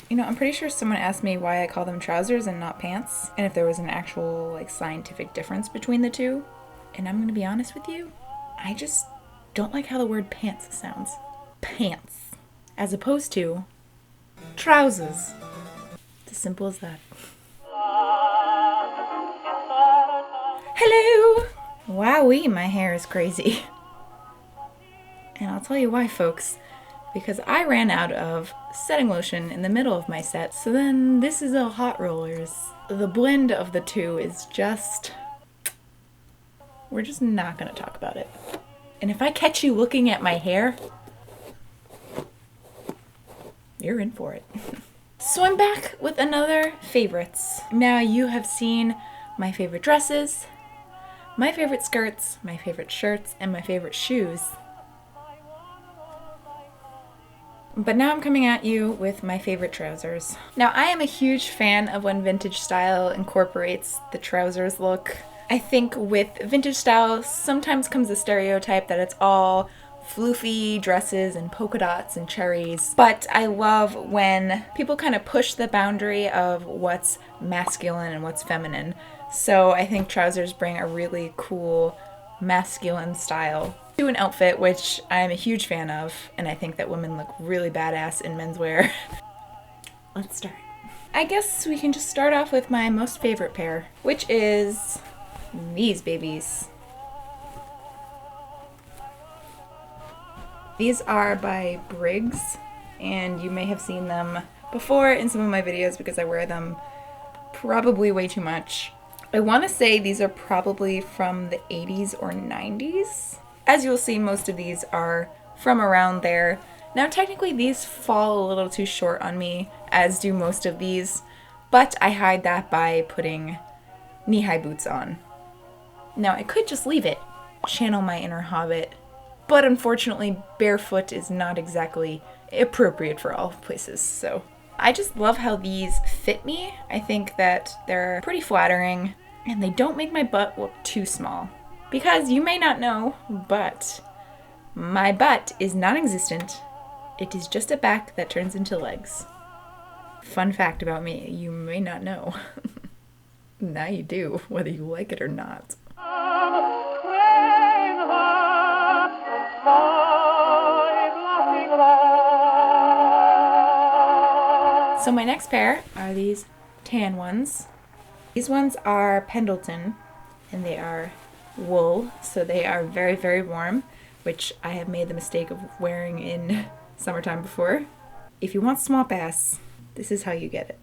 You know, I'm pretty sure someone asked me why I call them trousers and not pants, and if there was an actual, like, scientific difference between the two. And I'm gonna be honest with you, I just don't like how the word pants sounds. Pants. As opposed to trousers. It's as simple as that. Hello! Wowee, my hair is crazy. And I'll tell you why, folks. Because I ran out of setting lotion in the middle of my set, so then this is all hot rollers. The blend of the two is just... We're just not gonna talk about it. And if I catch you looking at my hair, you're in for it. So I'm back with another favorites. Now you have seen my favorite dresses, my favorite skirts, my favorite shirts, and my favorite shoes. But now I'm coming at you with my favorite trousers. Now I am a huge fan of when vintage style incorporates the trousers look. I think with vintage style sometimes comes a stereotype that it's all floofy dresses and polka dots and cherries. But I love when people kind of push the boundary of what's masculine and what's feminine. So I think trousers bring a really cool masculine style to an outfit, which I'm a huge fan of, and I think that women look really badass in menswear. Let's start. I guess we can just start off with my most favorite pair, which is these babies. These are by Briggs, and you may have seen them before in some of my videos because I wear them probably way too much. I want to say these are probably from the 80s or 90s. As you'll see, most of these are from around there. Now, technically, these fall a little too short on me, as do most of these, but I hide that by putting knee-high boots on. Now, I could just leave it, channel my inner hobbit, but unfortunately, barefoot is not exactly appropriate for all places, so I just love how these fit me. I think that they're pretty flattering, and they don't make my butt look too small. Because you may not know, but my butt is non-existent. It is just a back that turns into legs. Fun fact about me, you may not know. Now you do, whether you like it or not. So my next pair are these tan ones. These ones are Pendleton, and they are wool, so they are very, very warm, which I have made the mistake of wearing in summertime before. If you want swamp ass, this is how you get it.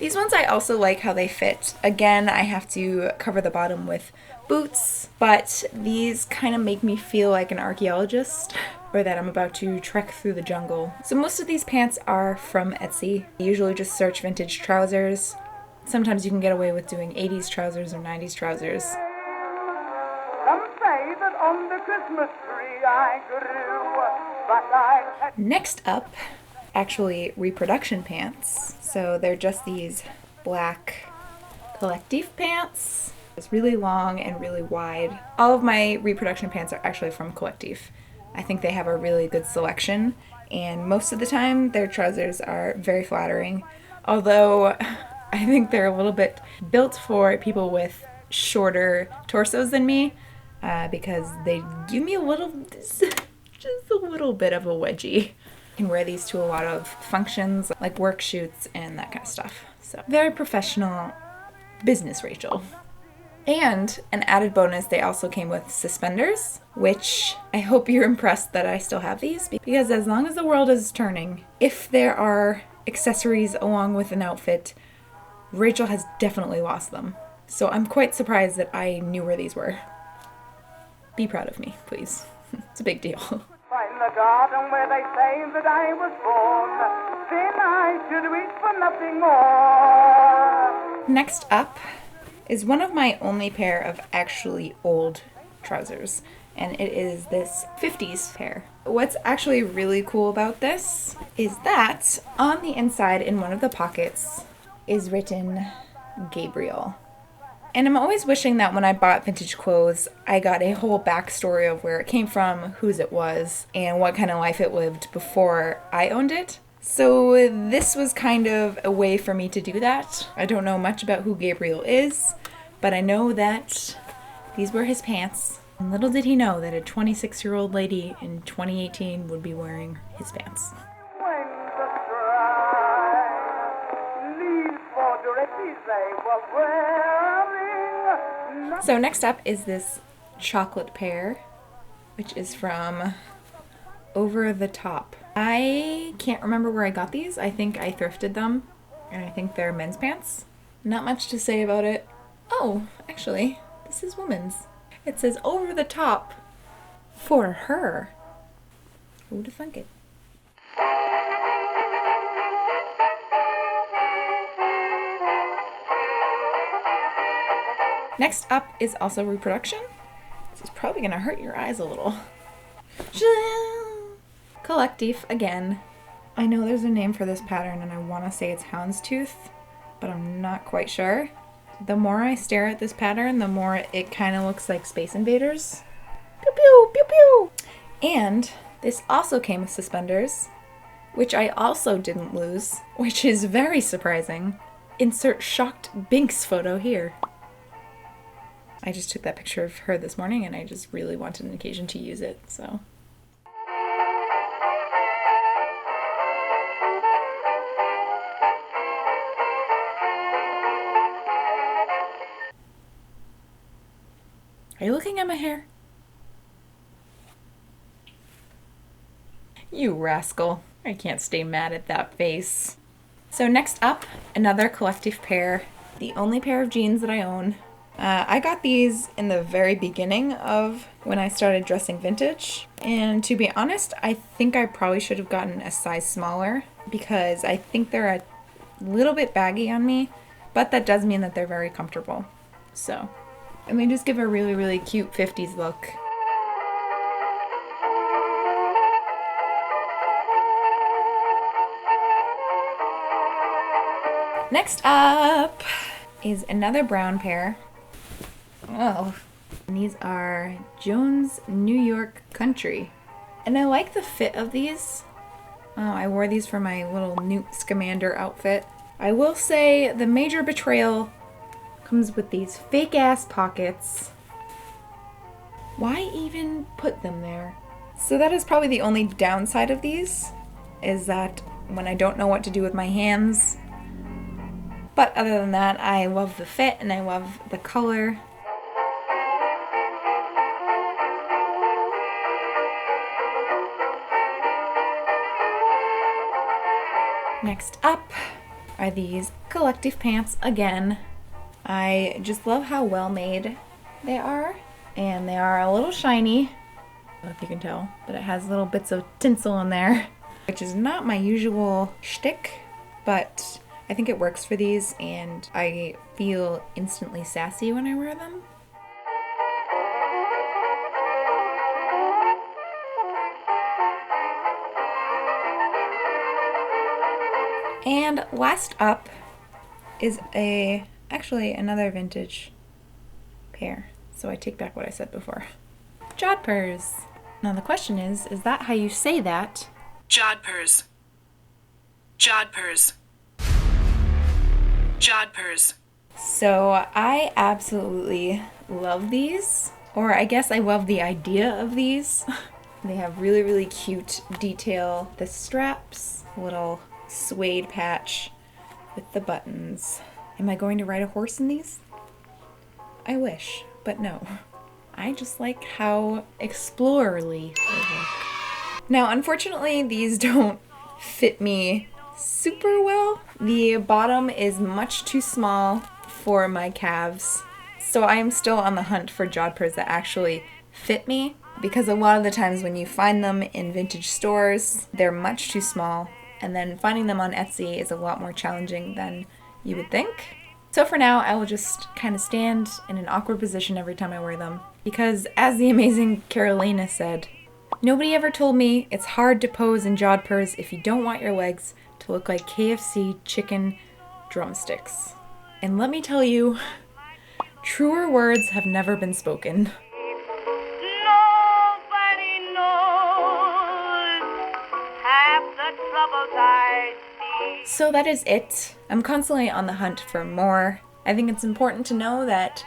These ones I also like how they fit. Again, I have to cover the bottom with boots, but these kind of make me feel like an archaeologist, or that I'm about to trek through the jungle. So most of these pants are from Etsy. I usually just search vintage trousers. Sometimes you can get away with doing 80s trousers or 90s trousers. Some say that on the Christmas tree I grew, but I... Next up, actually Reproduction pants. So they're just these black collective pants. It's really long and really wide. All of my Reproduction pants are actually from Collective. I think they have a really good selection, and most of the time their trousers are very flattering. Although I think they're a little bit built for people with shorter torsos than me, because they give me a little, just a little bit of a wedgie. I can wear these to a lot of functions, like work shoots and that kind of stuff. So very professional business, Rachel. And an added bonus, they also came with suspenders, which I hope you're impressed that I still have these, because as long as the world is turning, if there are accessories along with an outfit, Rachel has definitely lost them. So I'm quite surprised that I knew where these were. Be proud of me, please. It's a big deal. Find the garden where they say that I was born, then I should wish for nothing more. Next up is one of my only pair of actually old trousers, and it is this 50s pair. What's actually really cool about this is that on the inside in one of the pockets is written Gabriel. And I'm always wishing that when I bought vintage clothes, I got a whole backstory of where it came from, whose it was, and what kind of life it lived before I owned it. So this was kind of a way for me to do that. I don't know much about who Gabriel is, but I know that these were his pants. And little did he know that a 26-year-old lady in 2018 would be wearing his pants. When the stride leaves for dresses they were wearing. So next up is this chocolate pair, which is from Over the Top. I can't remember where I got these. I think I thrifted them, and I think they're men's pants. Not much to say about it. Oh, actually, this is women's. It says Over the Top for her. Who'd have thunk it? Next up is also Reproduction. This is probably gonna hurt your eyes a little. Collectif again. I know there's a name for this pattern and I want to say it's houndstooth, but I'm not quite sure. The more I stare at this pattern, the more it kind of looks like Space Invaders. Pew pew pew pew! And this also came with suspenders, which I also didn't lose, which is very surprising. Insert shocked Binks photo here. I just took that picture of her this morning and I just really wanted an occasion to use it, so. Are you looking at my hair? You rascal. I can't stay mad at that face. So next up, another collective pair. The only pair of jeans that I own. I got these in the very beginning of when I started dressing vintage. And to be honest, I think I probably should have gotten a size smaller because I think they're a little bit baggy on me, but that does mean that they're very comfortable. So, and they just give a really, really cute 50s look. Next up is another brown pair. Oh, and these are Jones New York Country. And I like the fit of these. Oh, I wore these for my little Newt Scamander outfit. I will say the major betrayal comes with these fake ass pockets. Why even put them there? So that is probably the only downside of these, is that when I don't know what to do with my hands. But other than that, I love the fit and I love the color. Next up are these collective pants again. I just love how well made they are, and they are a little shiny. I don't know if you can tell, but it has little bits of tinsel in there, which is not my usual shtick, but I think it works for these, and I feel instantly sassy when I wear them. And last up is actually another vintage pair. So I take back what I said before. Jodhpurs. Now the question is that how you say that? Jodhpurs. Jodhpurs. Jodhpurs. So I absolutely love these, or I guess I love the idea of these. They have really, really cute detail. The straps, little suede patch with the buttons. Am I going to ride a horse in these? I wish, but no. I just like how explorerly they look. Now, unfortunately, these don't fit me super well. The bottom is much too small for my calves, so I am still on the hunt for jodhpurs that actually fit me, because a lot of the times when you find them in vintage stores, they're much too small, and then finding them on Etsy is a lot more challenging than you would think. So for now, I will just kind of stand in an awkward position every time I wear them, because as the amazing Carolina said, nobody ever told me it's hard to pose in jodhpurs if you don't want your legs to look like KFC chicken drumsticks. And let me tell you, truer words have never been spoken. Nobody knows half the troubles I So that is it. I'm constantly on the hunt for more. I think it's important to know that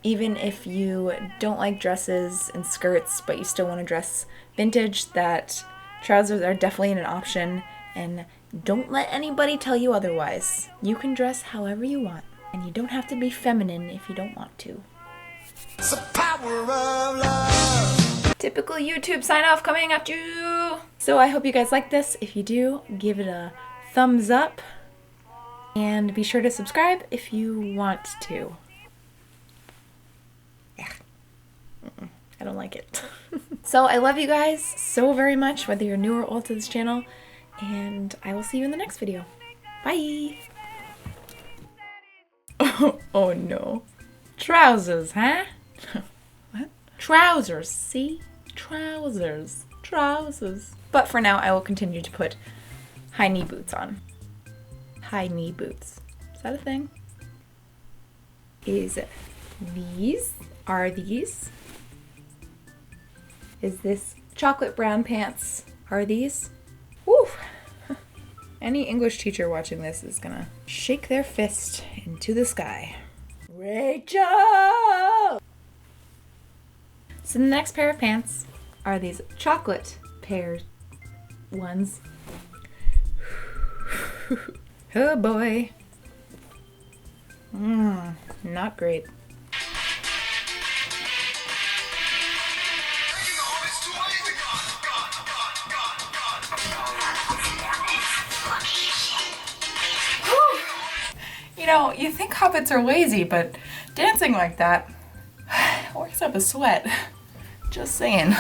even if you don't like dresses and skirts, but you still want to dress vintage, that trousers are definitely an option, and don't let anybody tell you otherwise. You can dress however you want, and you don't have to be feminine if you don't want to. It's the power of love. Typical YouTube sign off coming at you. So I hope you guys like this. If you do, give it a thumbs up, and be sure to subscribe if you want to. Yeah. I don't like it. So I love you guys so very much, whether you're new or old to this channel, and I will see you in the next video. Bye! Oh no. Trousers, huh? What? Trousers, see? Trousers. Trousers. But for now, I will continue to put high knee boots on. High knee boots. Is that a thing? Are these? Is this chocolate brown pants? Are these? Woo! Any English teacher watching this is gonna shake their fist into the sky. Rachel! So the next pair of pants are these chocolate pair ones. Oh boy. Not great. You know, you think hobbits are lazy, but dancing like that works up a sweat. Just saying.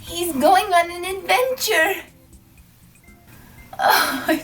He's going on an adventure. Oh,